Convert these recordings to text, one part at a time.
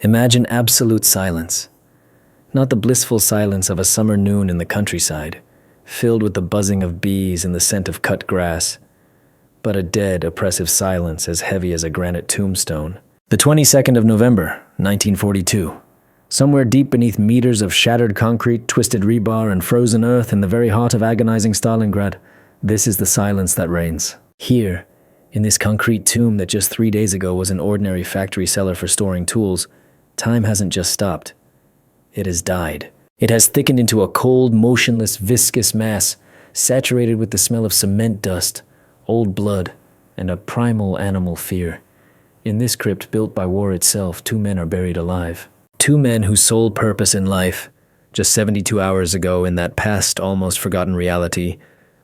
Imagine absolute silence. Not the blissful silence of a summer noon in the countryside, filled with the buzzing of bees and the scent of cut grass, but a dead, oppressive silence as heavy as a granite tombstone. The 22nd of November, 1942. Somewhere deep beneath meters of shattered concrete, twisted rebar, and frozen earth in the very heart of agonizing Stalingrad, this is the silence that reigns. Here, in this concrete tomb that just 3 days ago was an ordinary factory cellar for storing tools, time hasn't just stopped. It has died. It has thickened into a cold, motionless, viscous mass, saturated with the smell of cement dust, old blood, and a primal animal fear. In this crypt built by war itself, 2 men are buried alive. 2 men whose sole purpose in life, just 72 hours ago in that past, almost forgotten reality,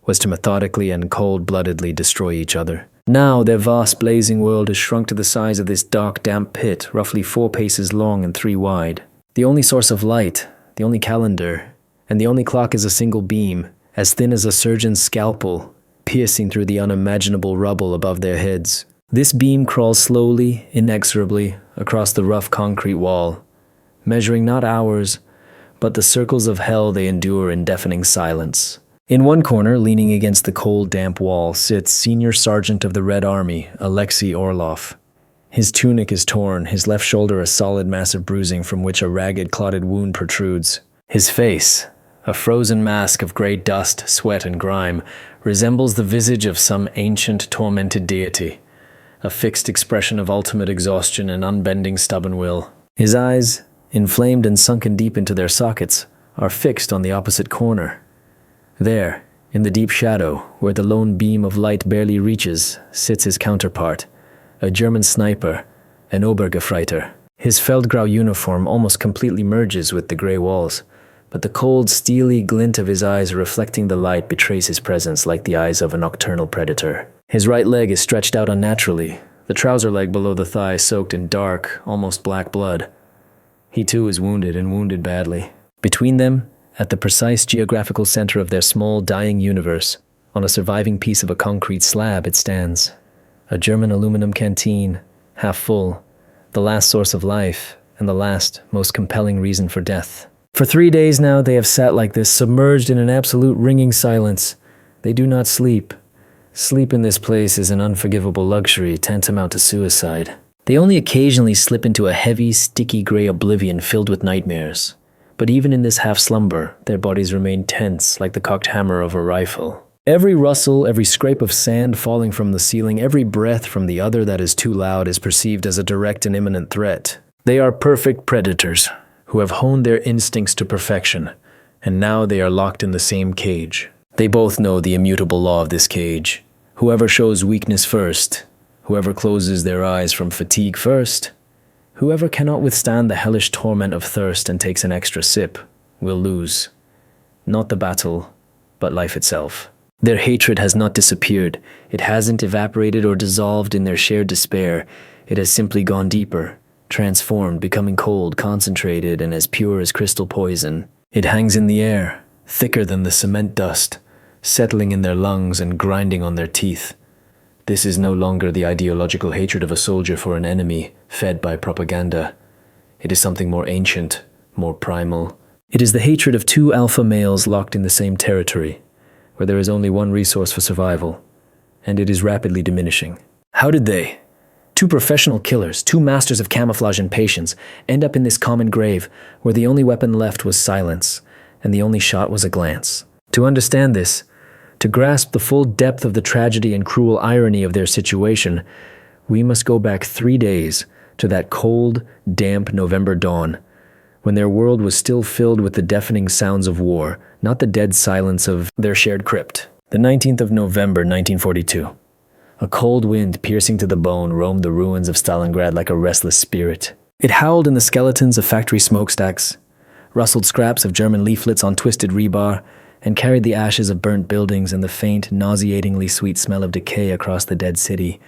was to methodically and cold-bloodedly destroy each other. Now their vast blazing world has shrunk to the size of this dark, damp pit, roughly 4 paces long and 3 wide. The only source of light, the only calendar, and the only clock is a single beam, as thin as a surgeon's scalpel, piercing through the unimaginable rubble above their heads. This beam crawls slowly, inexorably, across the rough concrete wall, measuring not hours, but the circles of hell they endure in deafening silence. In one corner, leaning against the cold, damp wall, sits Senior Sergeant of the Red Army, Alexei Orlov. His tunic is torn, his left shoulder a solid mass of bruising from which a ragged, clotted wound protrudes. His face, a frozen mask of grey dust, sweat, and grime, resembles the visage of some ancient, tormented deity, a fixed expression of ultimate exhaustion and unbending, stubborn will. His eyes, inflamed and sunken deep into their sockets, are fixed on the opposite corner. There, in the deep shadow, where the lone beam of light barely reaches, sits his counterpart, a German sniper, an Obergefreiter. His Feldgrau uniform almost completely merges with the grey walls, but the cold, steely glint of his eyes reflecting the light betrays his presence like the eyes of a nocturnal predator. His right leg is stretched out unnaturally, the trouser leg below the thigh soaked in dark, almost black blood. He too is wounded, and wounded badly. Between them, at the precise geographical center of their small, dying universe, on a surviving piece of a concrete slab it stands. A German aluminum canteen, half full, the last source of life, and the last, most compelling reason for death. For 3 days now they have sat like this, submerged in an absolute ringing silence. They do not sleep. Sleep in this place is an unforgivable luxury, tantamount to suicide. They only occasionally slip into a heavy, sticky gray oblivion filled with nightmares. But even in this half-slumber, their bodies remain tense like the cocked hammer of a rifle. Every rustle, every scrape of sand falling from the ceiling, every breath from the other that is too loud is perceived as a direct and imminent threat. They are perfect predators, who have honed their instincts to perfection, and now they are locked in the same cage. They both know the immutable law of this cage. Whoever shows weakness first, whoever closes their eyes from fatigue first, whoever cannot withstand the hellish torment of thirst and takes an extra sip, will lose. Not the battle, but life itself. Their hatred has not disappeared. It hasn't evaporated or dissolved in their shared despair. It has simply gone deeper, transformed, becoming cold, concentrated, and as pure as crystal poison. It hangs in the air, thicker than the cement dust, settling in their lungs and grinding on their teeth. This is no longer the ideological hatred of a soldier for an enemy, fed by propaganda. It is something more ancient, more primal. It is the hatred of 2 alpha males locked in the same territory, where there is only one resource for survival, and it is rapidly diminishing. How did they, 2 professional killers, 2 masters of camouflage and patience, end up in this common grave, where the only weapon left was silence, and the only shot was a glance? To understand this, to grasp the full depth of the tragedy and cruel irony of their situation, we must go back 3 days to that cold, damp November dawn, when their world was still filled with the deafening sounds of war, not the dead silence of their shared crypt. The 19th of November, 1942. A cold wind piercing to the bone roamed the ruins of Stalingrad like a restless spirit. It howled in the skeletons of factory smokestacks, rustled scraps of German leaflets on twisted rebar, and carried the ashes of burnt buildings and the faint, nauseatingly sweet smell of decay across the dead city,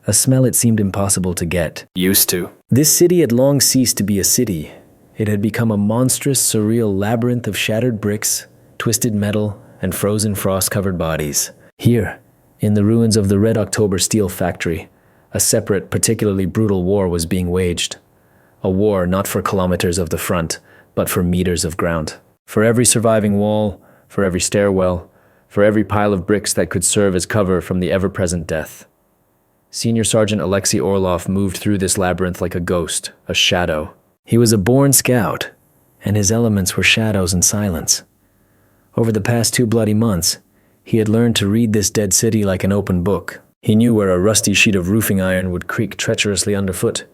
a smell it seemed impossible to get used to. This city had long ceased to be a city. It had become a monstrous, surreal labyrinth of shattered bricks, twisted metal, and frozen frost-covered bodies. Here, in the ruins of the Red October steel factory, a separate, particularly brutal war was being waged. A war not for kilometers of the front, but for meters of ground. For every surviving wall, for every stairwell, for every pile of bricks that could serve as cover from the ever-present death. Senior Sergeant Alexei Orlov moved through this labyrinth like a ghost, a shadow. He was a born scout, and his elements were shadows and silence. Over the past 2 bloody months, he had learned to read this dead city like an open book. He knew where a rusty sheet of roofing iron would creak treacherously underfoot,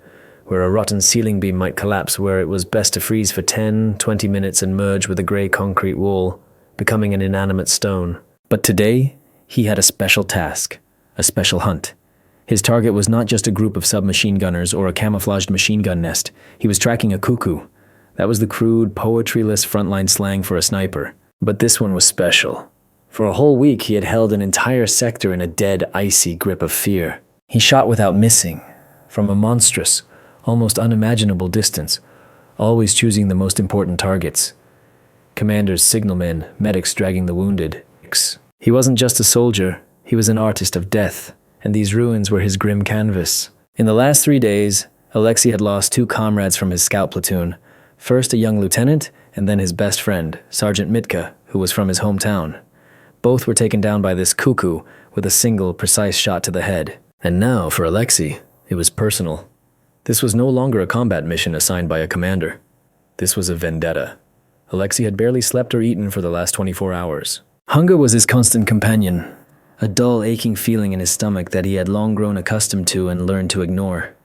where a rotten ceiling beam might collapse, where it was best to freeze for 10, 20 minutes and merge with a grey concrete wall, becoming an inanimate stone. But today, he had a special task, a special hunt. His target was not just a group of submachine gunners or a camouflaged machine gun nest. He was tracking a cuckoo. That was the crude, poetryless frontline slang for a sniper. But this one was special. For a whole week, he had held an entire sector in a dead, icy grip of fear. He shot without missing, from a monstrous, almost unimaginable distance, always choosing the most important targets. Commanders, signalmen, medics dragging the wounded. He wasn't just a soldier, he was an artist of death, and these ruins were his grim canvas. In the last 3 days, Alexei had lost 2 comrades from his scout platoon, first a young lieutenant, and then his best friend, Sergeant Mitka, who was from his hometown. Both were taken down by this cuckoo with a single, precise shot to the head. And now, for Alexei, it was personal. This was no longer a combat mission assigned by a commander. This was a vendetta. Alexei had barely slept or eaten for the last 24 hours. Hunger was his constant companion, a dull, aching feeling in his stomach that he had long grown accustomed to and learned to ignore.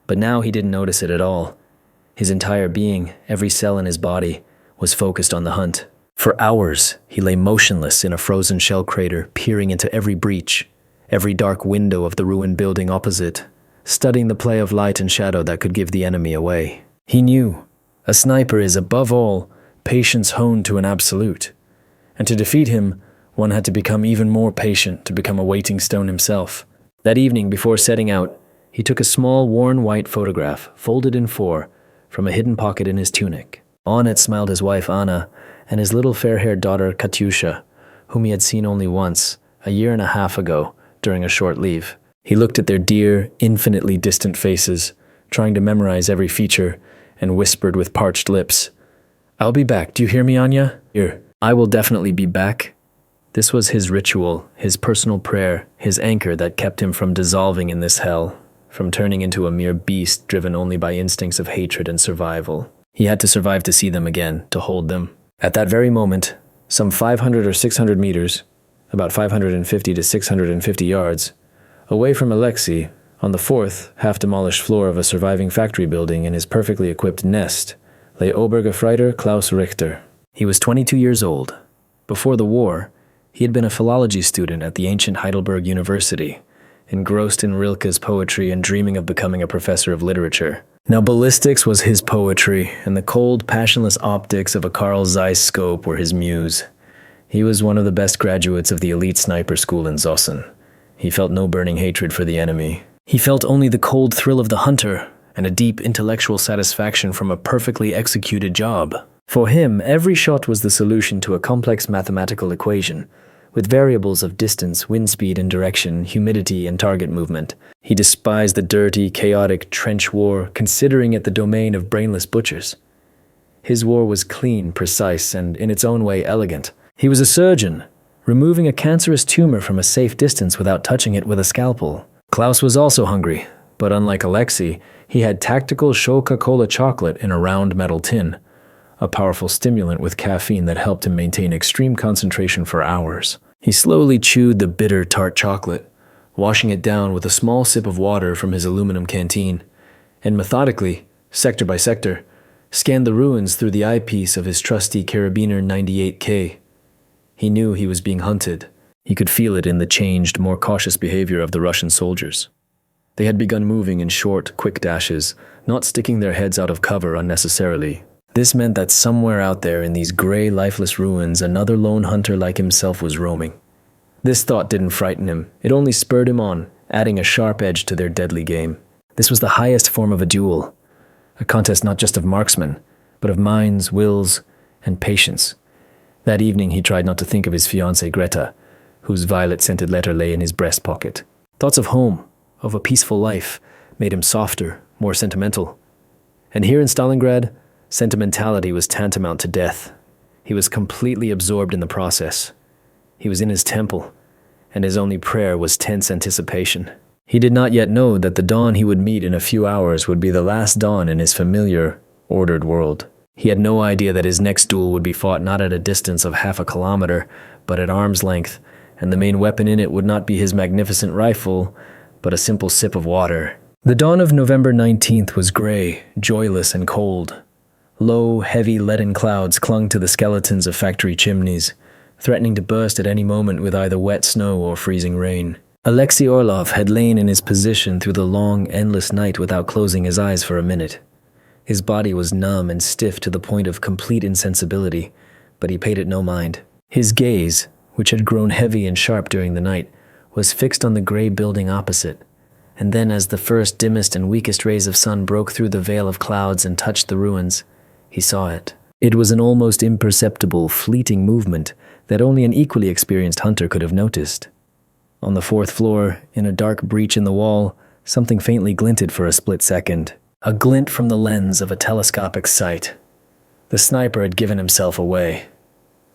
But now he didn't notice it at all. His entire being, every cell in his body, was focused on the hunt. For hours, he lay motionless in a frozen shell crater, peering into every breach, every dark window of the ruined building opposite, studying the play of light and shadow that could give the enemy away. He knew, a sniper is, above all, patience honed to an absolute. And to defeat him, one had to become even more patient, to become a waiting stone himself. That evening, before setting out, he took a small, worn white photograph, folded in 4, from a hidden pocket in his tunic. On it smiled his wife Anna and his little fair-haired daughter Katyusha, whom he had seen only once, a 1.5 years ago, during a short leave. He looked at their dear, infinitely distant faces, trying to memorize every feature, and whispered with parched lips, "I'll be back. Do you hear me, Anya? Here, I will definitely be back." This was his ritual, his personal prayer, his anchor that kept him from dissolving in this hell, from turning into a mere beast driven only by instincts of hatred and survival. He had to survive to see them again, to hold them. At that very moment, some 500 or 600 meters, about 550 to 650 yards, away from Alexei, on the 4th, half-demolished floor of a surviving factory building in his perfectly equipped nest, lay Obergefreiter Klaus Richter. He was 22 years old. Before the war, he had been a philology student at the ancient Heidelberg University, engrossed in Rilke's poetry and dreaming of becoming a professor of literature. Now ballistics was his poetry, and the cold, passionless optics of a Carl Zeiss scope were his muse. He was one of the best graduates of the elite sniper school in Zossen. He felt no burning hatred for the enemy. He felt only the cold thrill of the hunter and a deep intellectual satisfaction from a perfectly executed job. For him, every shot was the solution to a complex mathematical equation, with variables of distance, wind speed and direction, humidity and target movement. He despised the dirty, chaotic trench war, considering it the domain of brainless butchers. His war was clean, precise, and in its own way elegant. He was a surgeon, removing a cancerous tumor from a safe distance without touching it with a scalpel. Klaus was also hungry, but unlike Alexei, he had tactical Coca-Cola chocolate in a round metal tin, a powerful stimulant with caffeine that helped him maintain extreme concentration for hours. He slowly chewed the bitter, tart chocolate, washing it down with a small sip of water from his aluminum canteen, and methodically, sector by sector, scanned the ruins through the eyepiece of his trusty Carabiner 98K. He knew he was being hunted. He could feel it in the changed, more cautious behavior of the Russian soldiers. They had begun moving in short, quick dashes, not sticking their heads out of cover unnecessarily. This meant that somewhere out there in these gray, lifeless ruins, another lone hunter like himself was roaming. This thought didn't frighten him. It only spurred him on, adding a sharp edge to their deadly game. This was the highest form of a duel, a contest not just of marksmen, but of minds, wills, and patience. That evening he tried not to think of his fiancée Greta, whose violet-scented letter lay in his breast pocket. Thoughts of home, of a peaceful life, made him softer, more sentimental. And here in Stalingrad, sentimentality was tantamount to death. He was completely absorbed in the process. He was in his temple, and his only prayer was tense anticipation. He did not yet know that the dawn he would meet in a few hours would be the last dawn in his familiar, ordered world. He had no idea that his next duel would be fought not at a distance of half a kilometer, but at arm's length, and the main weapon in it would not be his magnificent rifle, but a simple sip of water. The dawn of November 19th was gray, joyless, and cold. Low, heavy leaden clouds clung to the skeletons of factory chimneys, threatening to burst at any moment with either wet snow or freezing rain. Alexei Orlov had lain in his position through the long, endless night without closing his eyes for a minute. His body was numb and stiff to the point of complete insensibility, but he paid it no mind. His gaze, which had grown heavy and sharp during the night, was fixed on the gray building opposite, and then as the first dimmest and weakest rays of sun broke through the veil of clouds and touched the ruins, he saw it. It was an almost imperceptible, fleeting movement that only an equally experienced hunter could have noticed. On the fourth floor, in a dark breach in the wall, something faintly glinted for a split second. A glint from the lens of a telescopic sight. The sniper had given himself away.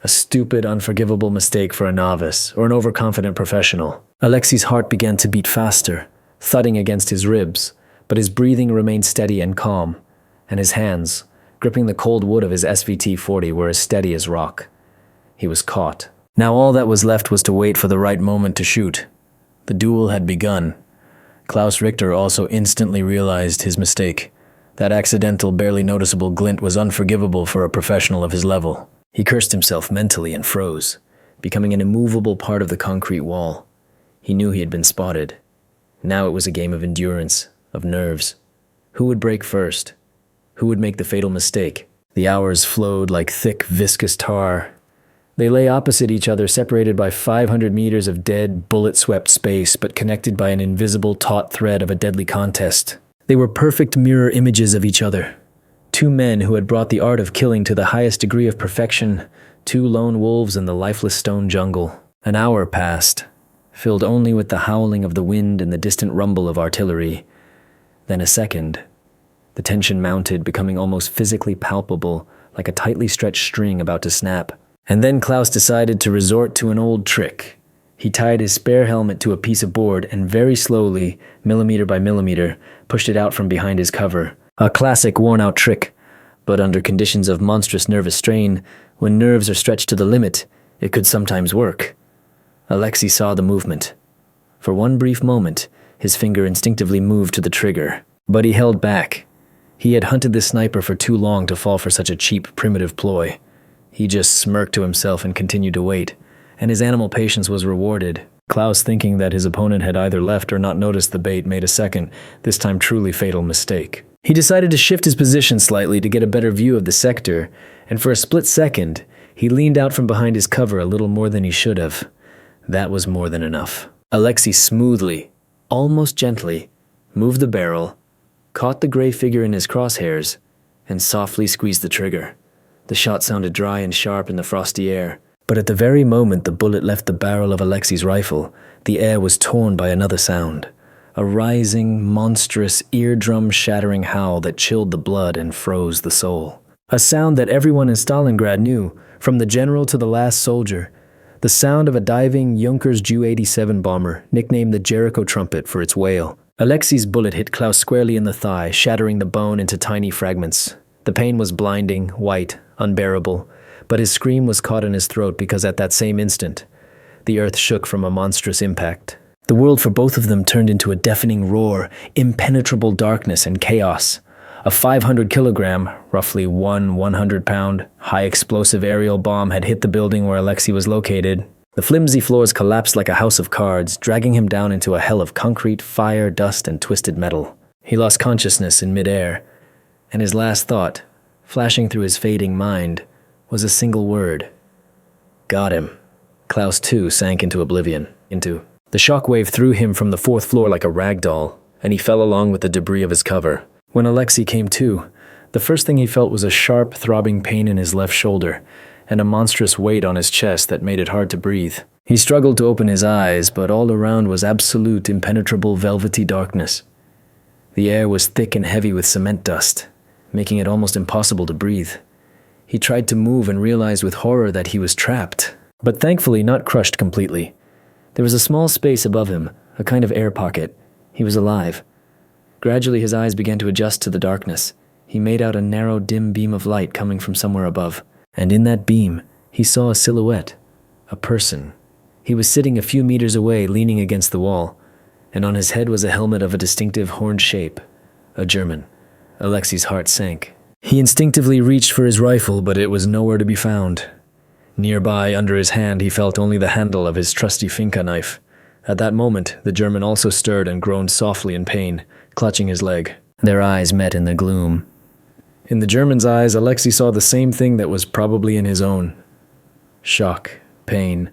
A stupid, unforgivable mistake for a novice or an overconfident professional. Alexei's heart began to beat faster, thudding against his ribs, but his breathing remained steady and calm, and his hands, gripping the cold wood of his SVT-40, were as steady as rock. He was caught. Now all that was left was to wait for the right moment to shoot. The duel had begun. Klaus Richter also instantly realized his mistake. That accidental, barely noticeable glint was unforgivable for a professional of his level. He cursed himself mentally and froze, becoming an immovable part of the concrete wall. He knew he had been spotted. Now it was a game of endurance, of nerves. Who would break first? Who would make the fatal mistake? The hours flowed like thick, viscous tar. They lay opposite each other, separated by 500 meters of dead, bullet-swept space, but connected by an invisible, taut thread of a deadly contest. They were perfect mirror images of each other. Two men who had brought the art of killing to the highest degree of perfection, two lone wolves in the lifeless stone jungle. An hour passed, filled only with the howling of the wind and the distant rumble of artillery. Then a second. The tension mounted, becoming almost physically palpable, like a tightly stretched string about to snap. And then Klaus decided to resort to an old trick. He tied his spare helmet to a piece of board and very slowly, millimeter by millimeter, pushed it out from behind his cover. A classic worn-out trick, but under conditions of monstrous nervous strain, when nerves are stretched to the limit, it could sometimes work. Alexei saw the movement. For one brief moment, his finger instinctively moved to the trigger, but he held back. He had hunted this sniper for too long to fall for such a cheap, primitive ploy. He just smirked to himself and continued to wait, and his animal patience was rewarded. Klaus, thinking that his opponent had either left or not noticed the bait, made a second, this time truly fatal mistake. He decided to shift his position slightly to get a better view of the sector, and for a split second, he leaned out from behind his cover a little more than he should have. That was more than enough. Alexei smoothly, almost gently, moved the barrel, caught the gray figure in his crosshairs, and softly squeezed the trigger. The shot sounded dry and sharp in the frosty air, but at the very moment the bullet left the barrel of Alexei's rifle, the air was torn by another sound. A rising, monstrous, eardrum-shattering howl that chilled the blood and froze the soul. A sound that everyone in Stalingrad knew, from the general to the last soldier. The sound of a diving Junkers Ju-87 bomber, nicknamed the Jericho trumpet for its wail. Alexei's bullet hit Klaus squarely in the thigh, shattering the bone into tiny fragments. The pain was blinding, white, unbearable, but his scream was caught in his throat because at that same instant, the earth shook from a monstrous impact. The world for both of them turned into a deafening roar, impenetrable darkness and chaos. A 500-kilogram, roughly 100-pound, high-explosive aerial bomb had hit the building where Alexei was located. The flimsy floors collapsed like a house of cards, dragging him down into a hell of concrete, fire, dust, and twisted metal. He lost consciousness in midair, and his last thought, flashing through his fading mind, was a single word. Got him. Klaus, too, sank into oblivion. The shockwave threw him from the fourth floor like a rag doll, and he fell along with the debris of his cover. When Alexei came to, the first thing he felt was a sharp, throbbing pain in his left shoulder, and a monstrous weight on his chest that made it hard to breathe. He struggled to open his eyes, but all around was absolute, impenetrable, velvety darkness. The air was thick and heavy with cement dust, making it almost impossible to breathe. He tried to move and realized with horror that he was trapped, but thankfully not crushed completely. There was a small space above him, a kind of air pocket. He was alive. Gradually his eyes began to adjust to the darkness. He made out a narrow, dim beam of light coming from somewhere above, and in that beam he saw a silhouette, a person. He was sitting a few meters away, leaning against the wall, and on his head was a helmet of a distinctive horned shape, a German. Alexei's heart sank. He instinctively reached for his rifle, but it was nowhere to be found. Nearby, under his hand, he felt only the handle of his trusty finca knife. At that moment, the German also stirred and groaned softly in pain, clutching his leg. Their eyes met in the gloom. In the German's eyes, Alexei saw the same thing that was probably in his own. Shock, pain,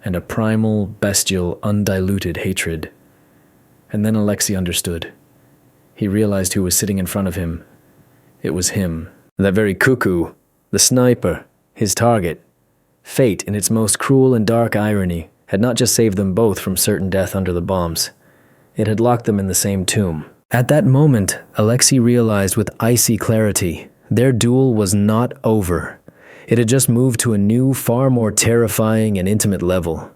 and a primal, bestial, undiluted hatred. And then Alexei understood. He realized who was sitting in front of him. It was him, that very cuckoo, the sniper, his target. Fate, in its most cruel and dark irony, had not just saved them both from certain death under the bombs. It had locked them in the same tomb. At that moment, Alexei realized with icy clarity, their duel was not over. It had just moved to a new, far more terrifying and intimate level.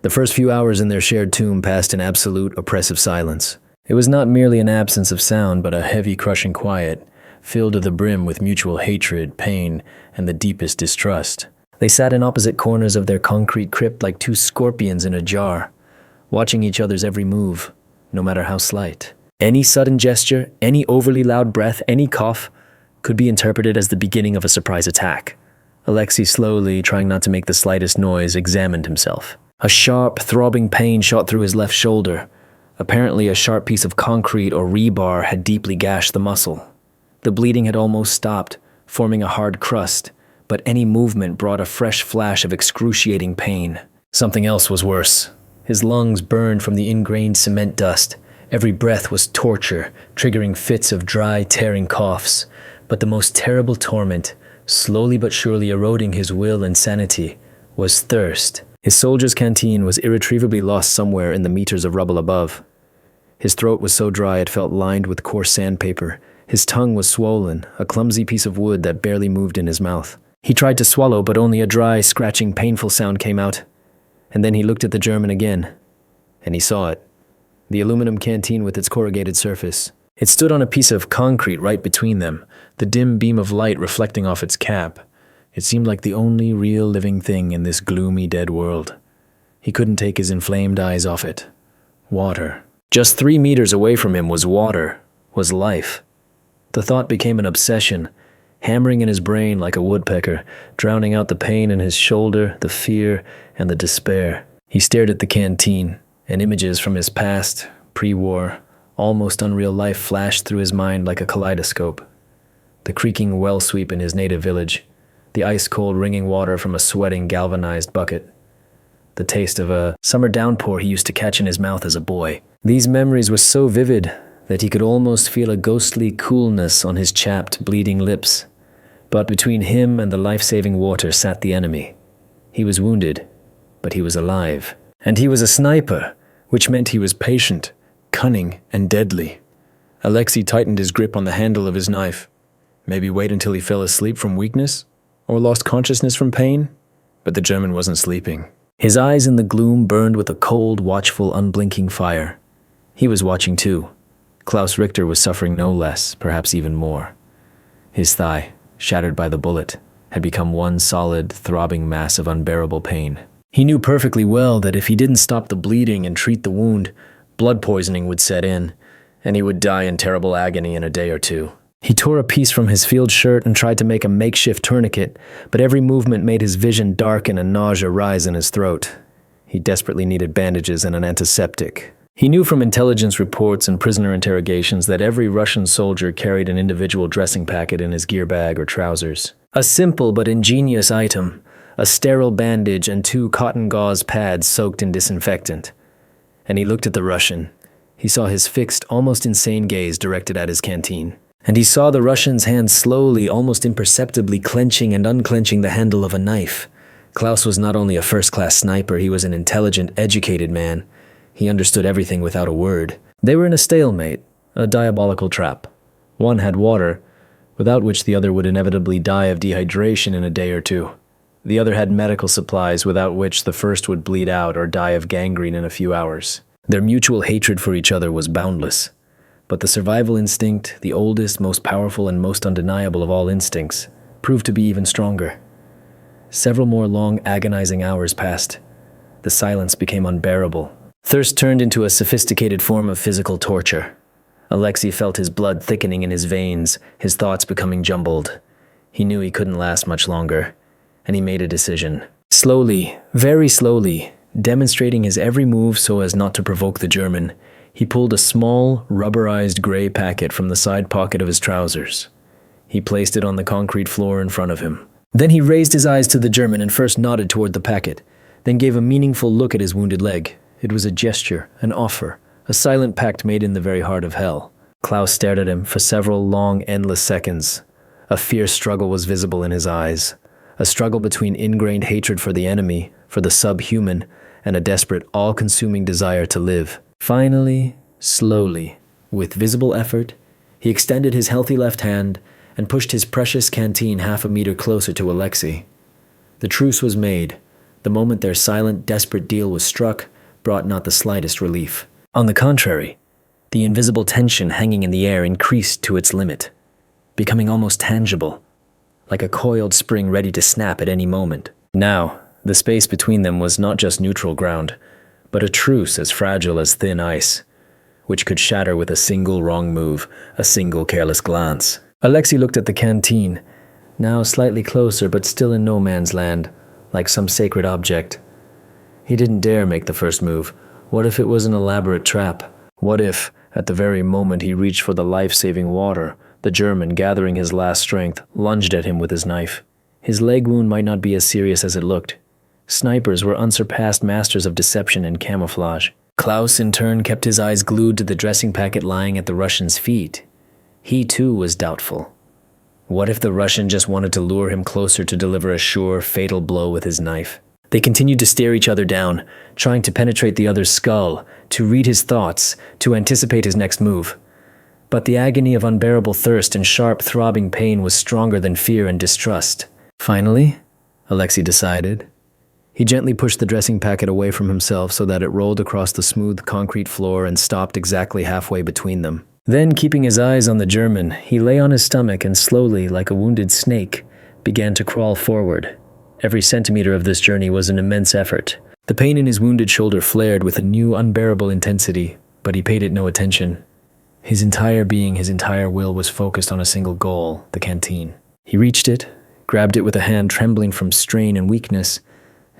The first few hours in their shared tomb passed in absolute, oppressive silence. It was not merely an absence of sound, but a heavy, crushing quiet, filled to the brim with mutual hatred, pain, and the deepest distrust. They sat in opposite corners of their concrete crypt like two scorpions in a jar, watching each other's every move, no matter how slight. Any sudden gesture, any overly loud breath, any cough could be interpreted as the beginning of a surprise attack. Alexei, slowly, trying not to make the slightest noise, examined himself. A sharp, throbbing pain shot through his left shoulder. Apparently, a sharp piece of concrete or rebar had deeply gashed the muscle. The bleeding had almost stopped, forming a hard crust, but any movement brought a fresh flash of excruciating pain. Something else was worse. His lungs burned from the ingrained cement dust. Every breath was torture, triggering fits of dry, tearing coughs. But the most terrible torment, slowly but surely eroding his will and sanity, was thirst. His soldier's canteen was irretrievably lost somewhere in the meters of rubble above. His throat was so dry it felt lined with coarse sandpaper. His tongue was swollen, a clumsy piece of wood that barely moved in his mouth. He tried to swallow, but only a dry, scratching, painful sound came out. And then he looked at the German again, and he saw it. The aluminum canteen with its corrugated surface. It stood on a piece of concrete right between them, the dim beam of light reflecting off its cap. It seemed like the only real living thing in this gloomy, dead world. He couldn't take his inflamed eyes off it. Water. Just 3 meters away from him was water, was life. The thought became an obsession, hammering in his brain like a woodpecker, drowning out the pain in his shoulder, the fear, and the despair. He stared at the canteen, and images from his past, pre-war, almost unreal life flashed through his mind like a kaleidoscope. The creaking well sweep in his native village, the ice-cold ringing water from a sweating galvanized bucket, the taste of a summer downpour he used to catch in his mouth as a boy. These memories were so vivid that he could almost feel a ghostly coolness on his chapped, bleeding lips. But between him and the life-saving water sat the enemy. He was wounded, but he was alive. And he was a sniper, which meant he was patient, cunning, and deadly. Alexei tightened his grip on the handle of his knife. Maybe wait until he fell asleep from weakness? Or lost consciousness from pain? But the German wasn't sleeping. His eyes in the gloom burned with a cold, watchful, unblinking fire. He was watching too. Klaus Richter was suffering no less, perhaps even more. His thigh, shattered by the bullet, had become one solid, throbbing mass of unbearable pain. He knew perfectly well that if he didn't stop the bleeding and treat the wound, blood poisoning would set in, and he would die in terrible agony in a day or two. He tore a piece from his field shirt and tried to make a makeshift tourniquet, but every movement made his vision darken and nausea rise in his throat. He desperately needed bandages and an antiseptic. He knew from intelligence reports and prisoner interrogations that every Russian soldier carried an individual dressing packet in his gear bag or trousers. A simple but ingenious item, a sterile bandage and 2 cotton gauze pads soaked in disinfectant. And he looked at the Russian. He saw his fixed, almost insane gaze directed at his canteen. And he saw the Russian's hand slowly, almost imperceptibly clenching and unclenching the handle of a knife. Klaus was not only a first-class sniper, he was an intelligent, educated man. He understood everything without a word. They were in a stalemate, a diabolical trap. One had water, without which the other would inevitably die of dehydration in a day or two. The other had medical supplies, without which the first would bleed out or die of gangrene in a few hours. Their mutual hatred for each other was boundless. But the survival instinct, the oldest, most powerful, and most undeniable of all instincts, proved to be even stronger. Several more long, agonizing hours passed. The silence became unbearable. Thirst turned into a sophisticated form of physical torture. Alexei felt his blood thickening in his veins, his thoughts becoming jumbled. He knew he couldn't last much longer, and he made a decision. Slowly, very slowly, demonstrating his every move so as not to provoke the German, he pulled a small, rubberized gray packet from the side pocket of his trousers. He placed it on the concrete floor in front of him. Then he raised his eyes to the German and first nodded toward the packet, then gave a meaningful look at his wounded leg. It was a gesture, an offer, a silent pact made in the very heart of hell. Klaus stared at him for several long, endless seconds. A fierce struggle was visible in his eyes, a struggle between ingrained hatred for the enemy, for the subhuman, and a desperate, all-consuming desire to live. Finally, slowly, with visible effort, he extended his healthy left hand and pushed his precious canteen half a meter closer to Alexei. The truce was made. The moment their silent, desperate deal was struck brought not the slightest relief. On the contrary, the invisible tension hanging in the air increased to its limit, becoming almost tangible, like a coiled spring ready to snap at any moment. Now, the space between them was not just neutral ground, but a truce as fragile as thin ice, which could shatter with a single wrong move, a single careless glance. Alexei looked at the canteen, now slightly closer but still in no man's land, like some sacred object. He didn't dare make the first move. What if it was an elaborate trap? What if, at the very moment he reached for the life-saving water, the German, gathering his last strength, lunged at him with his knife? His leg wound might not be as serious as it looked. Snipers were unsurpassed masters of deception and camouflage. Klaus, in turn, kept his eyes glued to the dressing packet lying at the Russian's feet. He, too, was doubtful. What if the Russian just wanted to lure him closer to deliver a sure, fatal blow with his knife? They continued to stare each other down, trying to penetrate the other's skull, to read his thoughts, to anticipate his next move. But the agony of unbearable thirst and sharp, throbbing pain was stronger than fear and distrust. Finally, Alexei decided. He gently pushed the dressing packet away from himself so that it rolled across the smooth concrete floor and stopped exactly halfway between them. Then, keeping his eyes on the German, he lay on his stomach and slowly, like a wounded snake, began to crawl forward. Every centimeter of this journey was an immense effort. The pain in his wounded shoulder flared with a new, unbearable intensity, but he paid it no attention. His entire being, his entire will was focused on a single goal, the canteen. He reached it, grabbed it with a hand trembling from strain and weakness,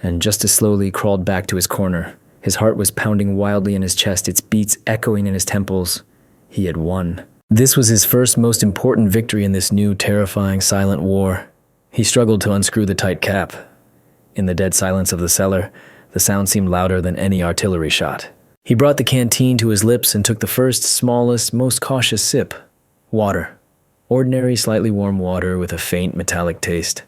and just as slowly crawled back to his corner. His heart was pounding wildly in his chest, its beats echoing in his temples. He had won. This was his first, most important victory in this new, terrifying, silent war. He struggled to unscrew the tight cap. In the dead silence of the cellar, the sound seemed louder than any artillery shot. He brought the canteen to his lips and took the first, smallest, most cautious sip. Water. Ordinary, slightly warm water with a faint, metallic taste.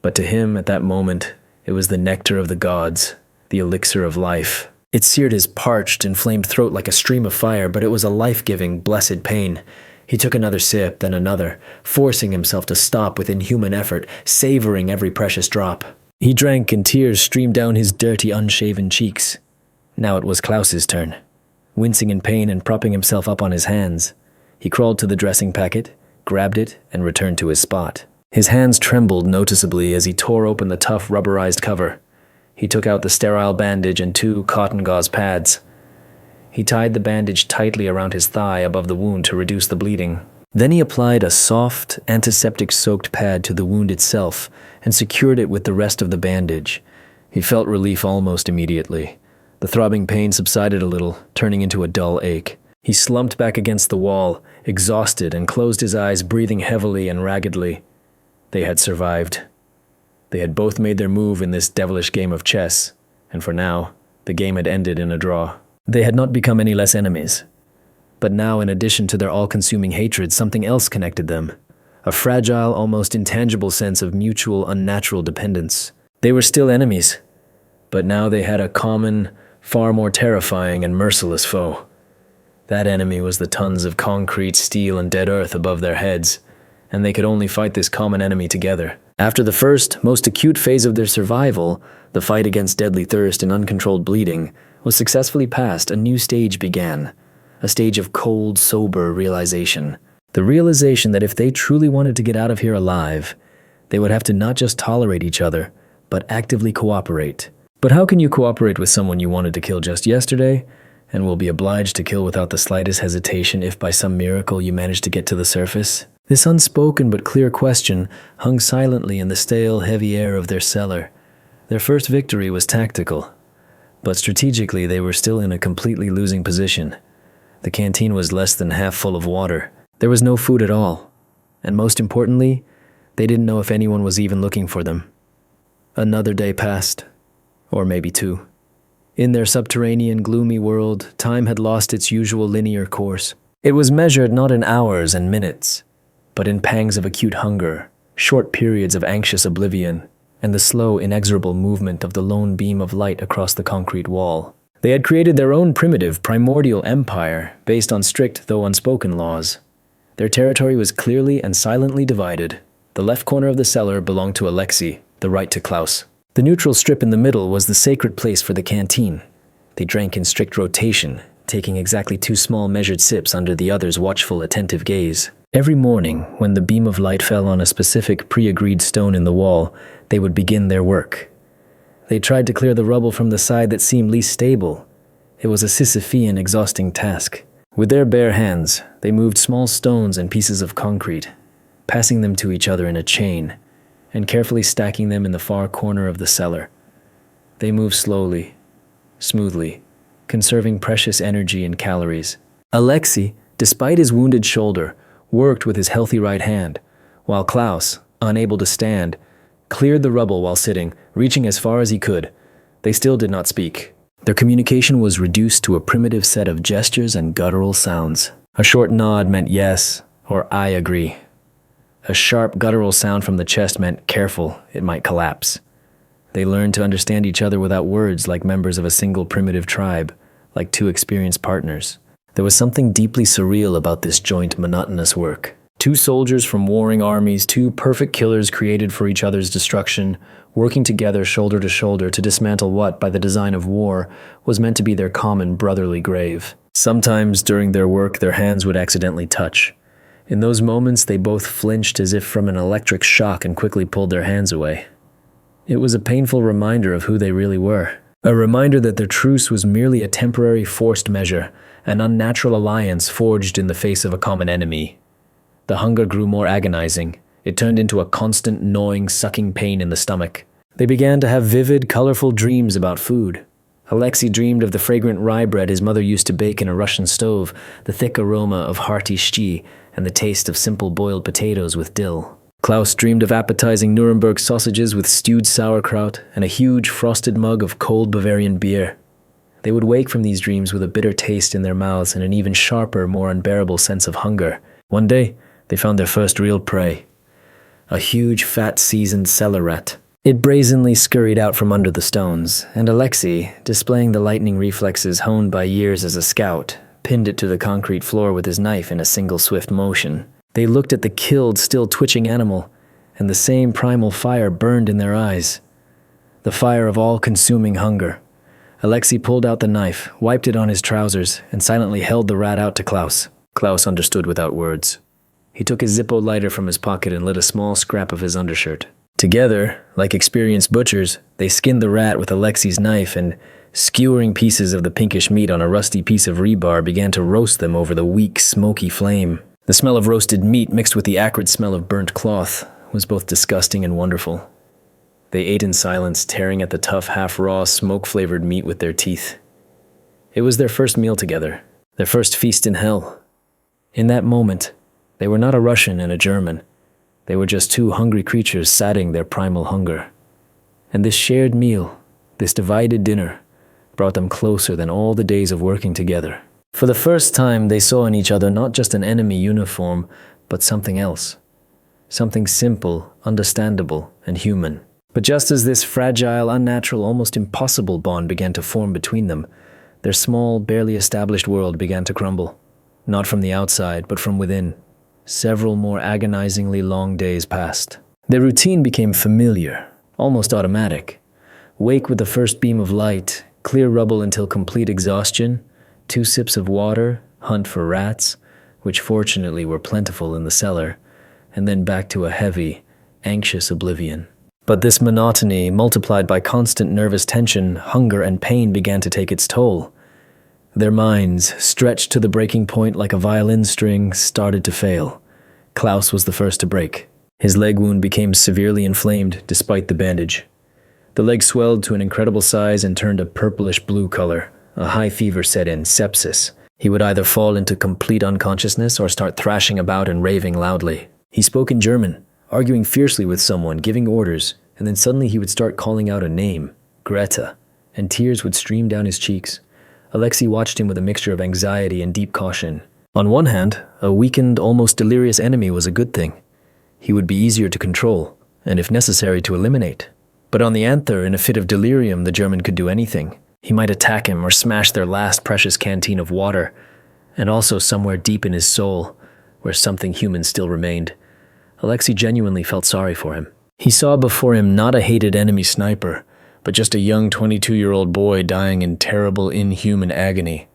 But to him, at that moment, it was the nectar of the gods, the elixir of life. It seared his parched, inflamed throat like a stream of fire, but it was a life-giving, blessed pain. He took another sip, then another, forcing himself to stop with inhuman effort, savoring every precious drop. He drank and tears streamed down his dirty, unshaven cheeks. Now it was Klaus's turn. Wincing in pain and propping himself up on his hands, he crawled to the dressing packet, grabbed it, and returned to his spot. His hands trembled noticeably as he tore open the tough, rubberized cover. He took out the sterile bandage and 2 cotton gauze pads. He tied the bandage tightly around his thigh above the wound to reduce the bleeding. Then he applied a soft, antiseptic-soaked pad to the wound itself and secured it with the rest of the bandage. He felt relief almost immediately. The throbbing pain subsided a little, turning into a dull ache. He slumped back against the wall, exhausted, and closed his eyes, breathing heavily and raggedly. They had survived. They had both made their move in this devilish game of chess, and for now, the game had ended in a draw. They had not become any less enemies. But now, in addition to their all-consuming hatred, something else connected them. A fragile, almost intangible sense of mutual, unnatural dependence. They were still enemies, but now they had a common, far more terrifying and merciless foe. That enemy was the tons of concrete, steel, and dead earth above their heads, and they could only fight this common enemy together. After the first, most acute phase of their survival, the fight against deadly thirst and uncontrolled bleeding, was successfully passed, a new stage began. A stage of cold, sober realization. The realization that if they truly wanted to get out of here alive, they would have to not just tolerate each other, but actively cooperate. But how can you cooperate with someone you wanted to kill just yesterday, and will be obliged to kill without the slightest hesitation if by some miracle you manage to get to the surface? This unspoken but clear question hung silently in the stale, heavy air of their cellar. Their first victory was tactical, but strategically they were still in a completely losing position. The canteen was less than half full of water. There was no food at all, and most importantly, they didn't know if anyone was even looking for them. Another day passed, or maybe two. In their subterranean, gloomy world, time had lost its usual linear course. It was measured not in hours and minutes, but in pangs of acute hunger, short periods of anxious oblivion, and the slow, inexorable movement of the lone beam of light across the concrete wall. They had created their own primitive, primordial empire based on strict, though unspoken laws. Their territory was clearly and silently divided. The left corner of the cellar belonged to Alexei, the right to Klaus. The neutral strip in the middle was the sacred place for the canteen. They drank in strict rotation, taking exactly 2 small measured sips under the other's watchful, attentive gaze. Every morning, when the beam of light fell on a specific pre-agreed stone in the wall, they would begin their work. They tried to clear the rubble from the side that seemed least stable. It was a Sisyphean, exhausting task. With their bare hands, they moved small stones and pieces of concrete, passing them to each other in a chain, and carefully stacking them in the far corner of the cellar. They moved slowly, smoothly, conserving precious energy and calories. Alexei, despite his wounded shoulder, worked with his healthy right hand, while Klaus, unable to stand, cleared the rubble while sitting, reaching as far as he could. They still did not speak. Their communication was reduced to a primitive set of gestures and guttural sounds. A short nod meant yes, or I agree. A sharp guttural sound from the chest meant careful, it might collapse. They learned to understand each other without words, like members of a single primitive tribe, like 2 experienced partners. There was something deeply surreal about this joint, monotonous work. 2 soldiers from warring armies, 2 perfect killers created for each other's destruction, working together shoulder to shoulder to dismantle what, by the design of war, was meant to be their common brotherly grave. Sometimes during their work, their hands would accidentally touch. In those moments, they both flinched as if from an electric shock and quickly pulled their hands away. It was a painful reminder of who they really were. A reminder that their truce was merely a temporary forced measure, an unnatural alliance forged in the face of a common enemy. The hunger grew more agonizing. It turned into a constant, gnawing, sucking pain in the stomach. They began to have vivid, colorful dreams about food. Alexei dreamed of the fragrant rye bread his mother used to bake in a Russian stove, the thick aroma of hearty shchi, and the taste of simple boiled potatoes with dill. Klaus dreamed of appetizing Nuremberg sausages with stewed sauerkraut and a huge frosted mug of cold Bavarian beer. They would wake from these dreams with a bitter taste in their mouths and an even sharper, more unbearable sense of hunger. One day, they found their first real prey. A huge, fat, seasoned cellar rat. It brazenly scurried out from under the stones, and Alexei, displaying the lightning reflexes honed by years as a scout, pinned it to the concrete floor with his knife in a single swift motion. They looked at the killed, still twitching animal, and the same primal fire burned in their eyes. The fire of all-consuming hunger. Alexei pulled out the knife, wiped it on his trousers, and silently held the rat out to Klaus. Klaus understood without words. He took his Zippo lighter from his pocket and lit a small scrap of his undershirt. Together, like experienced butchers, they skinned the rat with Alexei's knife and, skewering pieces of the pinkish meat on a rusty piece of rebar, began to roast them over the weak, smoky flame. The smell of roasted meat mixed with the acrid smell of burnt cloth was both disgusting and wonderful. They ate in silence, tearing at the tough, half-raw, smoke-flavored meat with their teeth. It was their first meal together, their first feast in hell. In that moment, they were not a Russian and a German. They were just 2 hungry creatures sating their primal hunger. And this shared meal, this divided dinner, brought them closer than all the days of working together. For the first time, they saw in each other not just an enemy uniform, but something else. Something simple, understandable, and human. But just as this fragile, unnatural, almost impossible bond began to form between them, their small, barely established world began to crumble. Not from the outside, but from within. Several more agonizingly long days passed. Their routine became familiar, almost automatic. Wake with the first beam of light, clear rubble until complete exhaustion, 2 sips of water, hunt for rats, which fortunately were plentiful in the cellar, and then back to a heavy, anxious oblivion. But this monotony, multiplied by constant nervous tension, hunger, and pain, began to take its toll. Their minds, stretched to the breaking point like a violin string, started to fail. Klaus was the first to break. His leg wound became severely inflamed despite the bandage. The leg swelled to an incredible size and turned a purplish-blue color. A high fever set in, sepsis. He would either fall into complete unconsciousness or start thrashing about and raving loudly. He spoke in German, arguing fiercely with someone, giving orders, and then suddenly he would start calling out a name, Greta, and tears would stream down his cheeks. Alexei watched him with a mixture of anxiety and deep caution. On one hand, a weakened, almost delirious enemy was a good thing. He would be easier to control, and if necessary, to eliminate. But on the anther, in a fit of delirium, the German could do anything. He might attack him or smash their last precious canteen of water, and also somewhere deep in his soul, where something human still remained, Alexei genuinely felt sorry for him. He saw before him not a hated enemy sniper, but just a young 22-year-old boy dying in terrible, inhuman agony.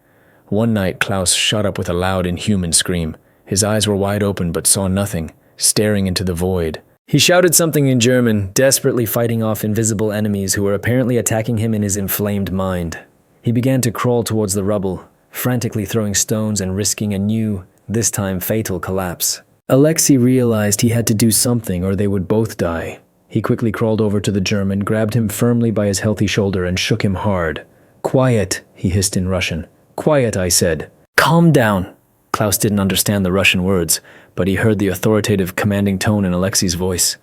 One night, Klaus shot up with a loud, inhuman scream. His eyes were wide open but saw nothing, staring into the void. He shouted something in German, desperately fighting off invisible enemies who were apparently attacking him in his inflamed mind. He began to crawl towards the rubble, frantically throwing stones and risking a new, this time fatal collapse. Alexei realized he had to do something or they would both die. He quickly crawled over to the German, grabbed him firmly by his healthy shoulder and shook him hard. "Quiet," he hissed in Russian. "Quiet, I said." "Calm down." Klaus didn't understand the Russian words, but he heard the authoritative, commanding tone in Alexei's voice.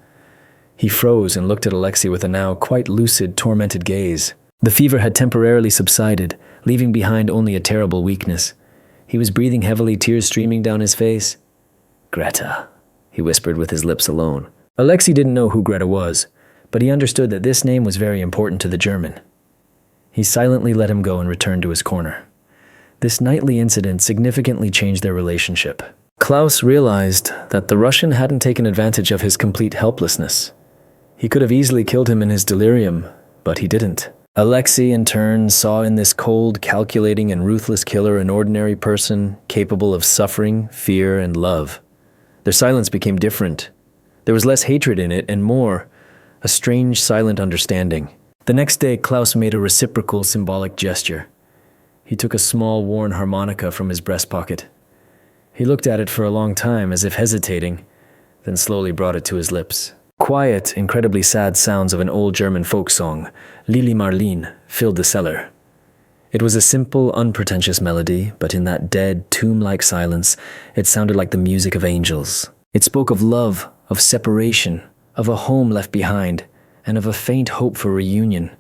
He froze and looked at Alexei with a now quite lucid, tormented gaze. The fever had temporarily subsided, leaving behind only a terrible weakness. He was breathing heavily, tears streaming down his face. "Greta," he whispered with his lips alone. Alexei didn't know who Greta was, but he understood that this name was very important to the German. He silently let him go and returned to his corner. This nightly incident significantly changed their relationship. Klaus realized that the Russian hadn't taken advantage of his complete helplessness. He could have easily killed him in his delirium, but he didn't. Alexei, in turn, saw in this cold, calculating, and ruthless killer an ordinary person capable of suffering, fear, and love. Their silence became different. There was less hatred in it and more, a strange, silent understanding. The next day, Klaus made a reciprocal, symbolic gesture. He took a small, worn harmonica from his breast pocket. He looked at it for a long time, as if hesitating, then slowly brought it to his lips. Quiet, incredibly sad sounds of an old German folk song, Lili Marleen, filled the cellar. It was a simple, unpretentious melody, but in that dead, tomb-like silence, it sounded like the music of angels. It spoke of love, of separation, of a home left behind, and of a faint hope for reunion.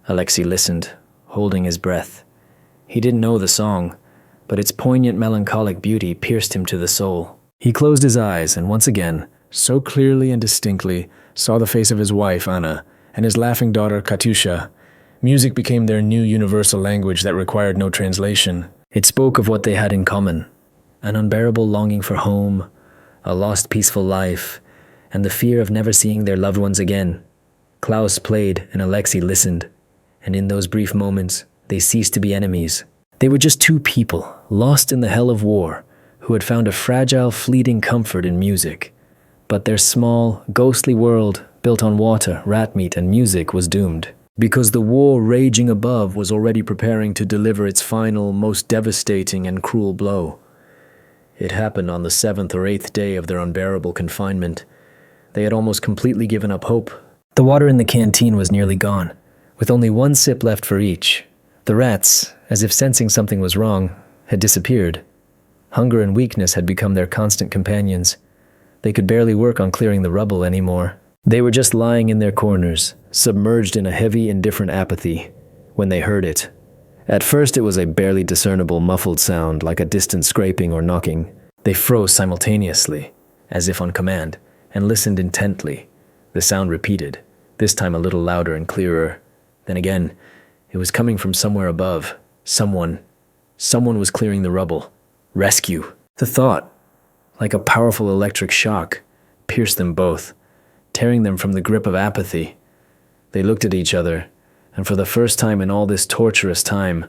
Alexei listened, holding his breath. He didn't know the song, but its poignant melancholic beauty pierced him to the soul. He closed his eyes and once again, so clearly and distinctly, saw the face of his wife, Anna, and his laughing daughter, Katusha. Music became their new universal language that required no translation. It spoke of what they had in common, an unbearable longing for home, a lost peaceful life, and the fear of never seeing their loved ones again. Klaus played and Alexei listened, and in those brief moments, they ceased to be enemies. They were just two people, lost in the hell of war, who had found a fragile, fleeting comfort in music. But their small, ghostly world, built on water, rat meat, and music, was doomed. Because the war raging above was already preparing to deliver its final, most devastating and cruel blow. It happened on the 7th or 8th day of their unbearable confinement. They had almost completely given up hope. The water in the canteen was nearly gone, with only 1 sip left for each. The rats, as if sensing something was wrong, had disappeared. Hunger and weakness had become their constant companions. They could barely work on clearing the rubble anymore. They were just lying in their corners, submerged in a heavy, indifferent apathy, when they heard it. At first it was a barely discernible muffled sound, like a distant scraping or knocking. They froze simultaneously, as if on command, and listened intently. The sound repeated, this time a little louder and clearer. Then again, it was coming from somewhere above. Someone was clearing the rubble. Rescue. The thought, like a powerful electric shock, pierced them both, tearing them from the grip of apathy. They looked at each other, and for the first time in all this torturous time,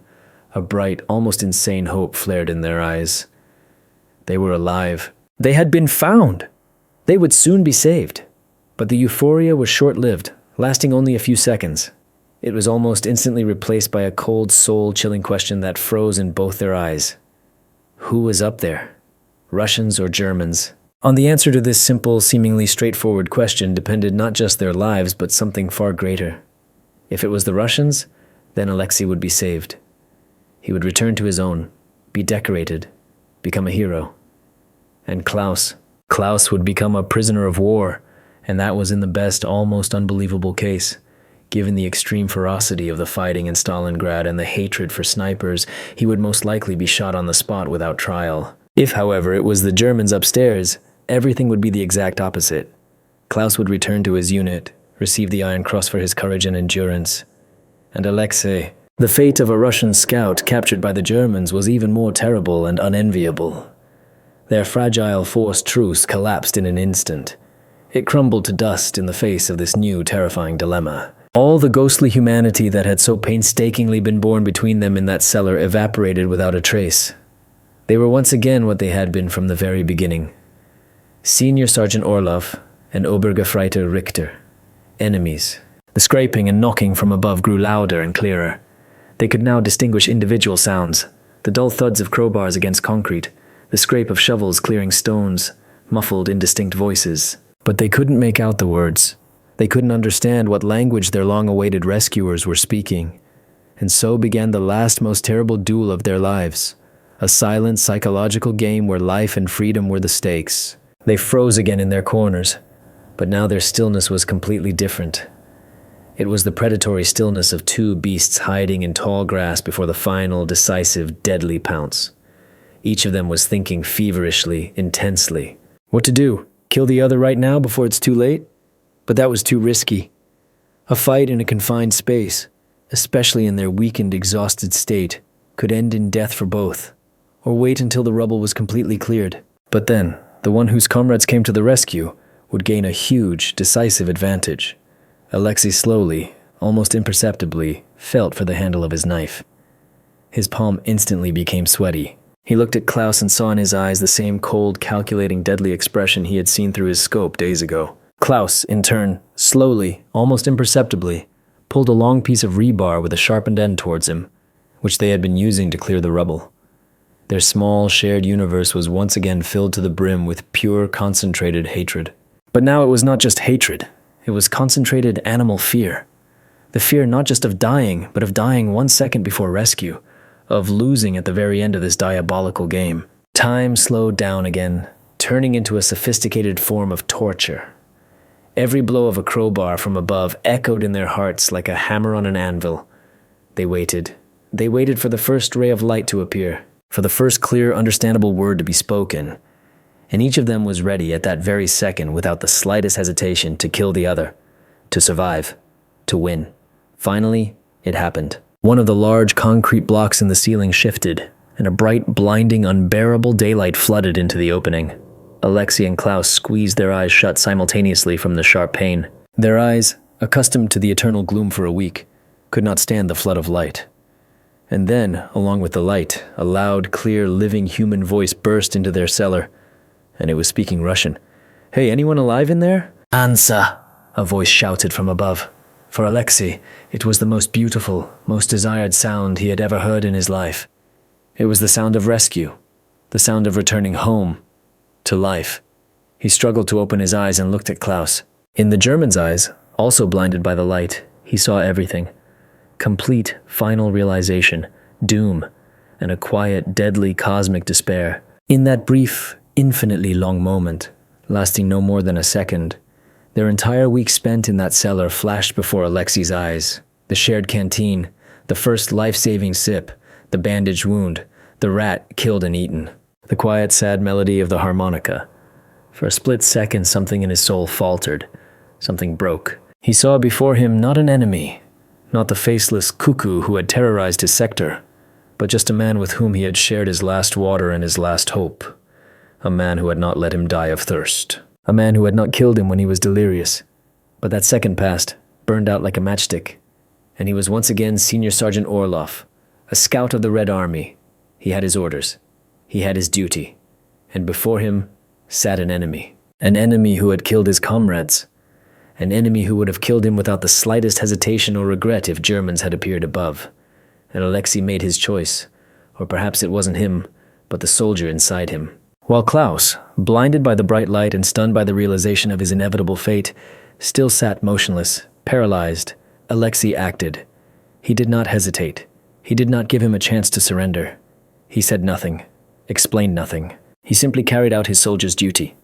a bright, almost insane hope flared in their eyes. They were alive. They had been found! They would soon be saved. But the euphoria was short-lived, lasting only a few seconds. It was almost instantly replaced by a cold, soul-chilling question that froze in both their eyes. Who was up there? Russians or Germans? On the answer to this simple, seemingly straightforward question depended not just their lives, but something far greater. If it was the Russians, then Alexei would be saved. He would return to his own, be decorated, become a hero. And Klaus would become a prisoner of war, and that was in the best, almost unbelievable case. Given the extreme ferocity of the fighting in Stalingrad and the hatred for snipers, he would most likely be shot on the spot without trial. If, however, it was the Germans upstairs, everything would be the exact opposite. Klaus would return to his unit, receive the Iron Cross for his courage and endurance. And Alexei, the fate of a Russian scout captured by the Germans was even more terrible and unenviable. Their fragile forced truce collapsed in an instant. It crumbled to dust in the face of this new terrifying dilemma. All the ghostly humanity that had so painstakingly been born between them in that cellar evaporated without a trace. They were once again what they had been from the very beginning. Senior Sergeant Orlov and Obergefreiter Richter. Enemies. The scraping and knocking from above grew louder and clearer. They could now distinguish individual sounds, the dull thuds of crowbars against concrete, the scrape of shovels clearing stones, muffled, indistinct voices. But they couldn't make out the words. They couldn't understand what language their long-awaited rescuers were speaking. And so began the last, most terrible duel of their lives. A silent, psychological game where life and freedom were the stakes. They froze again in their corners, but now their stillness was completely different. It was the predatory stillness of two beasts hiding in tall grass before the final, decisive, deadly pounce. Each of them was thinking feverishly, intensely. What to do? Kill the other right now before it's too late? But that was too risky. A fight in a confined space, especially in their weakened, exhausted state, could end in death for both, or wait until the rubble was completely cleared. But then, the one whose comrades came to the rescue would gain a huge, decisive advantage. Alexei slowly, almost imperceptibly, felt for the handle of his knife. His palm instantly became sweaty. He looked at Klaus and saw in his eyes the same cold, calculating, deadly expression he had seen through his scope days ago. Klaus, in turn, slowly, almost imperceptibly, pulled a long piece of rebar with a sharpened end towards him, which they had been using to clear the rubble. Their small, shared universe was once again filled to the brim with pure, concentrated hatred. But now it was not just hatred. It was concentrated animal fear. The fear not just of dying, but of dying 1 second before rescue, of losing at the very end of this diabolical game. Time slowed down again, turning into a sophisticated form of torture. Every blow of a crowbar from above echoed in their hearts like a hammer on an anvil. They waited. They waited for the first ray of light to appear, for the first clear, understandable word to be spoken. And each of them was ready at that very second, without the slightest hesitation, to kill the other, to survive, to win. Finally, it happened. One of the large concrete blocks in the ceiling shifted, and a bright, blinding, unbearable daylight flooded into the opening. Alexei and Klaus squeezed their eyes shut simultaneously from the sharp pain. Their eyes, accustomed to the eternal gloom for a week, could not stand the flood of light. And then, along with the light, a loud, clear, living human voice burst into their cellar, and it was speaking Russian. "Hey, anyone alive in there?" "Answer," a voice shouted from above. For Alexei, it was the most beautiful, most desired sound he had ever heard in his life. It was the sound of rescue, the sound of returning home, to life. He struggled to open his eyes and looked at Klaus. In the German's eyes, also blinded by the light, he saw everything. Complete, final realization, doom, and a quiet, deadly, cosmic despair. In that brief, infinitely long moment, lasting no more than a second, their entire week spent in that cellar flashed before Alexei's eyes. The shared canteen, the first life-saving sip, the bandaged wound, the rat killed and eaten, the quiet, sad melody of the harmonica. For a split second, something in his soul faltered. Something broke. He saw before him not an enemy, not the faceless cuckoo who had terrorized his sector, but just a man with whom he had shared his last water and his last hope. A man who had not let him die of thirst. A man who had not killed him when he was delirious. But that second passed, burned out like a matchstick, and he was once again Senior Sergeant Orloff, a scout of the Red Army. He had his orders. He had his duty. And before him sat an enemy. An enemy who had killed his comrades. An enemy who would have killed him without the slightest hesitation or regret if Germans had appeared above. And Alexei made his choice. Or perhaps it wasn't him, but the soldier inside him. While Klaus, blinded by the bright light and stunned by the realization of his inevitable fate, still sat motionless, paralyzed, Alexei acted. He did not hesitate. He did not give him a chance to surrender. He said nothing, explained nothing. He simply carried out his soldier's duty.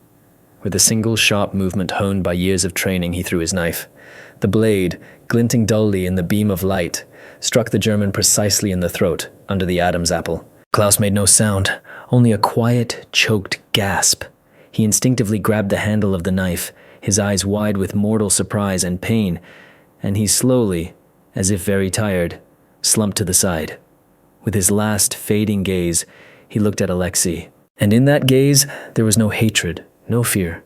With a single sharp movement honed by years of training, he threw his knife. The blade, glinting dully in the beam of light, struck the German precisely in the throat, under the Adam's apple. Klaus made no sound, only a quiet, choked gasp. He instinctively grabbed the handle of the knife, his eyes wide with mortal surprise and pain, and he slowly, as if very tired, slumped to the side. With his last fading gaze, he looked at Alexei, and in that gaze there was no hatred, no fear.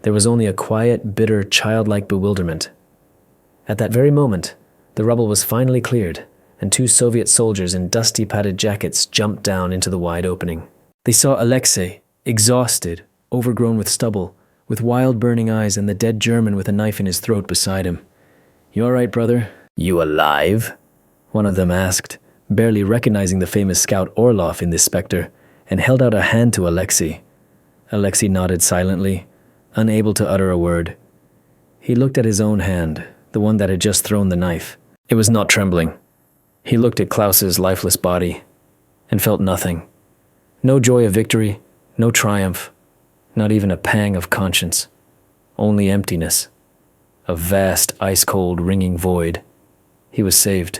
There was only a quiet, bitter, childlike bewilderment. At that very moment, the rubble was finally cleared, and two Soviet soldiers in dusty padded jackets jumped down into the wide opening. They saw Alexei, exhausted, overgrown with stubble, with wild burning eyes, and the dead German with a knife in his throat beside him. "You all right, brother? You alive?" one of them asked, barely recognizing the famous scout Orloff in this specter, and held out a hand to Alexei. Alexei nodded silently, unable to utter a word. He looked at his own hand, the one that had just thrown the knife. It was not trembling. He looked at Klaus's lifeless body and felt nothing. No joy of victory, no triumph, not even a pang of conscience. Only emptiness. A vast, ice-cold, ringing void. He was saved.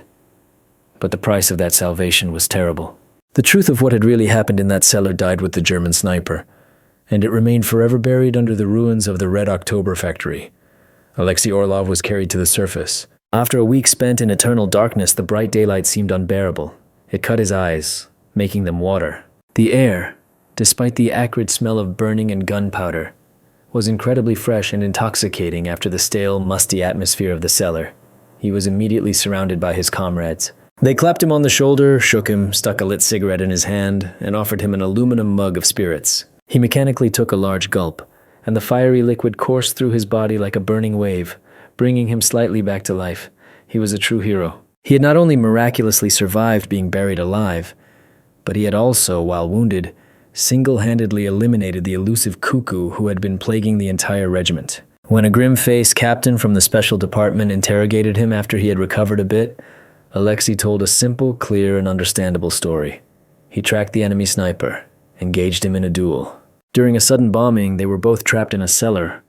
But the price of that salvation was terrible. The truth of what had really happened in that cellar died with the German sniper, and it remained forever buried under the ruins of the Red October factory. Alexei Orlov was carried to the surface. After a week spent in eternal darkness, the bright daylight seemed unbearable. It cut his eyes, making them water. The air, despite the acrid smell of burning and gunpowder, was incredibly fresh and intoxicating after the stale, musty atmosphere of the cellar. He was immediately surrounded by his comrades. They clapped him on the shoulder, shook him, stuck a lit cigarette in his hand, and offered him an aluminum mug of spirits. He mechanically took a large gulp, and the fiery liquid coursed through his body like a burning wave, bringing him slightly back to life. He was a true hero. He had not only miraculously survived being buried alive, but he had also, while wounded, single-handedly eliminated the elusive cuckoo who had been plaguing the entire regiment. When a grim-faced captain from the special department interrogated him after he had recovered a bit, Alexei told a simple, clear, and understandable story. He tracked the enemy sniper, engaged him in a duel. During a sudden bombing, they were both trapped in a cellar.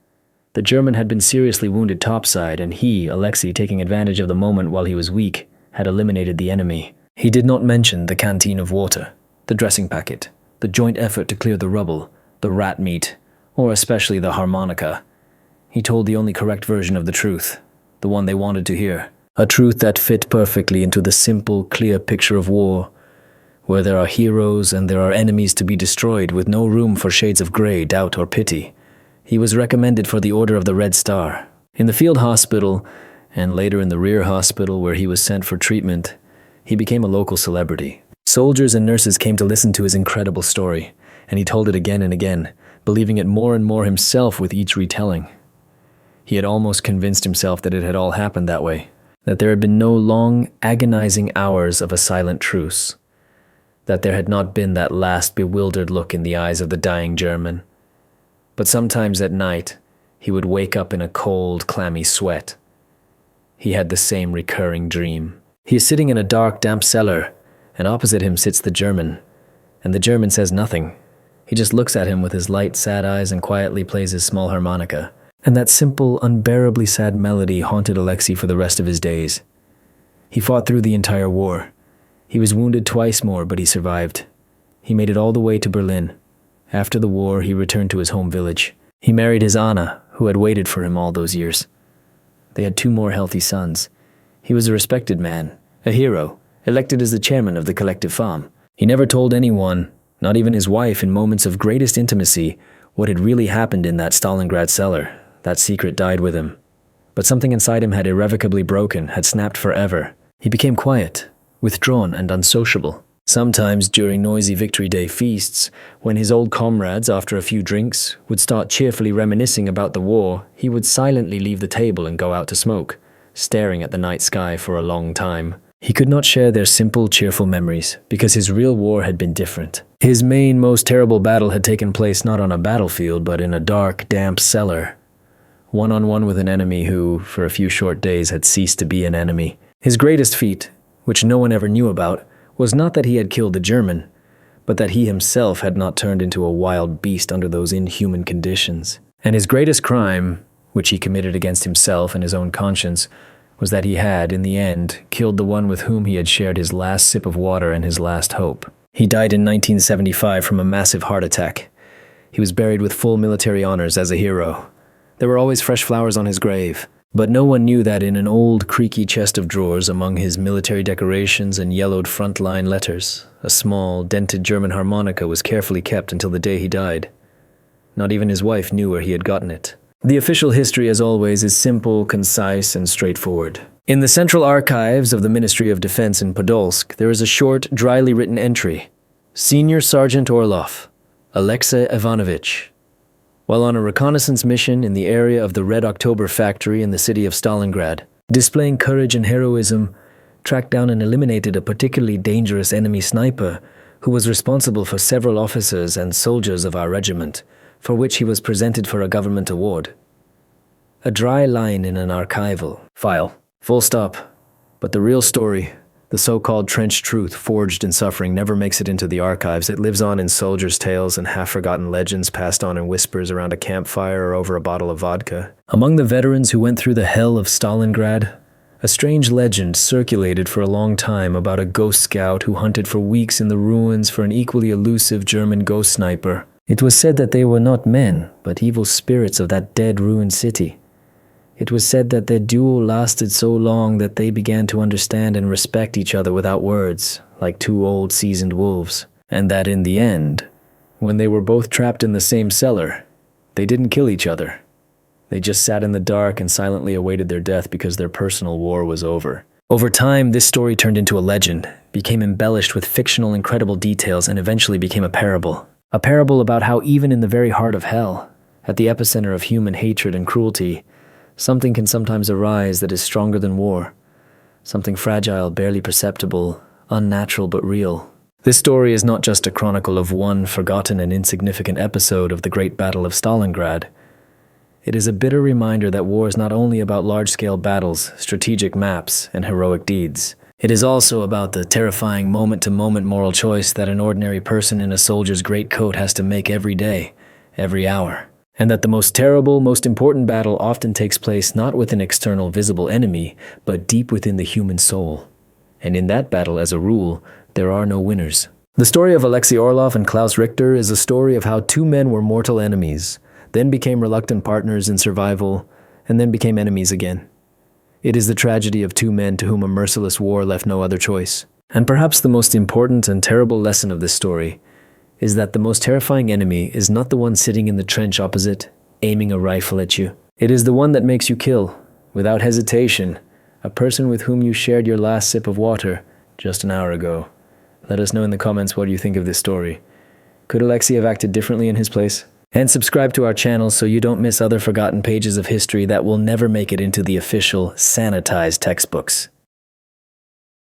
The German had been seriously wounded topside, and he, Alexei, taking advantage of the moment while he was weak, had eliminated the enemy. He did not mention the canteen of water, the dressing packet, the joint effort to clear the rubble, the rat meat, or especially the harmonica. He told the only correct version of the truth, the one they wanted to hear. A truth that fit perfectly into the simple, clear picture of war, where there are heroes and there are enemies to be destroyed with no room for shades of gray, doubt, or pity. He was recommended for the Order of the Red Star. In the field hospital, and later in the rear hospital where he was sent for treatment, he became a local celebrity. Soldiers and nurses came to listen to his incredible story, and he told it again and again, believing it more and more himself with each retelling. He had almost convinced himself that it had all happened that way, that there had been no long, agonizing hours of a silent truce, that there had not been that last bewildered look in the eyes of the dying German. But sometimes at night, he would wake up in a cold, clammy sweat. He had the same recurring dream. He is sitting in a dark, damp cellar, and opposite him sits the German, and the German says nothing. He just looks at him with his light, sad eyes and quietly plays his small harmonica. And that simple, unbearably sad melody haunted Alexei for the rest of his days. He fought through the entire war. He was wounded twice more, but he survived. He made it all the way to Berlin. After the war, he returned to his home village. He married his Anna, who had waited for him all those years. They had 2 more healthy sons. He was a respected man, a hero, elected as the chairman of the collective farm. He never told anyone, Not even his wife in moments of greatest intimacy, what had really happened in that Stalingrad cellar. That secret died with him. But something inside him had irrevocably broken, had snapped forever. He became quiet, withdrawn and unsociable. Sometimes during noisy Victory Day feasts, when his old comrades, after a few drinks, would start cheerfully reminiscing about the war, he would silently leave the table and go out to smoke, staring at the night sky for a long time. He could not share their simple, cheerful memories, because his real war had been different. His main, most terrible battle had taken place not on a battlefield, but in a dark, damp cellar. One-on-one with an enemy who, for a few short days, had ceased to be an enemy. His greatest feat, which no one ever knew about, was not that he had killed the German, but that he himself had not turned into a wild beast under those inhuman conditions. And his greatest crime, which he committed against himself and his own conscience, was that he had, in the end, killed the one with whom he had shared his last sip of water and his last hope. He died in 1975 from a massive heart attack. He was buried with full military honors as a hero. There were always fresh flowers on his grave. But no one knew that in an old, creaky chest of drawers among his military decorations and yellowed front-line letters, a small, dented German harmonica was carefully kept until the day he died. Not even his wife knew where he had gotten it. The official history, as always, is simple, concise, and straightforward. In the central archives of the Ministry of Defense in Podolsk, there is a short, dryly written entry. Senior Sergeant Orlov, Alexei Ivanovich. While on a reconnaissance mission in the area of the Red October factory in the city of Stalingrad, displaying courage and heroism, tracked down and eliminated a particularly dangerous enemy sniper who was responsible for several officers and soldiers of our regiment, for which he was presented for a government award. A dry line in an archival file. Full stop. But the real story, the so-called trench truth forged in suffering, never makes it into the archives. It lives on in soldiers' tales and half-forgotten legends passed on in whispers around a campfire or over a bottle of vodka. Among the veterans who went through the hell of Stalingrad, a strange legend circulated for a long time about a ghost scout who hunted for weeks in the ruins for an equally elusive German ghost sniper. It was said that they were not men, but evil spirits of that dead, ruined city. It was said that their duel lasted so long that they began to understand and respect each other without words, like two old seasoned wolves. And that in the end, when they were both trapped in the same cellar, they didn't kill each other. They just sat in the dark and silently awaited their death because their personal war was over. Over time, this story turned into a legend, became embellished with fictional, incredible details, and eventually became a parable. A parable about how even in the very heart of hell, at the epicenter of human hatred and cruelty, something can sometimes arise that is stronger than war. Something fragile, barely perceptible, unnatural but real. This story is not just a chronicle of one forgotten and insignificant episode of the Great Battle of Stalingrad. It is a bitter reminder that war is not only about large-scale battles, strategic maps, and heroic deeds. It is also about the terrifying moment-to-moment moral choice that an ordinary person in a soldier's greatcoat has to make every day, every hour. And that the most terrible, most important battle often takes place not with an external visible enemy, but deep within the human soul. And in that battle, as a rule, there are no winners. The story of Alexei Orlov and Klaus Richter is a story of how two men were mortal enemies, then became reluctant partners in survival, and then became enemies again. It is the tragedy of two men to whom a merciless war left no other choice. And perhaps the most important and terrible lesson of this story is that the most terrifying enemy is not the one sitting in the trench opposite, aiming a rifle at you. It is the one that makes you kill, without hesitation, a person with whom you shared your last sip of water just an hour ago. Let us know in the comments what you think of this story. Could Alexei have acted differently in his place? And subscribe to our channel so you don't miss other forgotten pages of history that will never make it into the official, sanitized textbooks.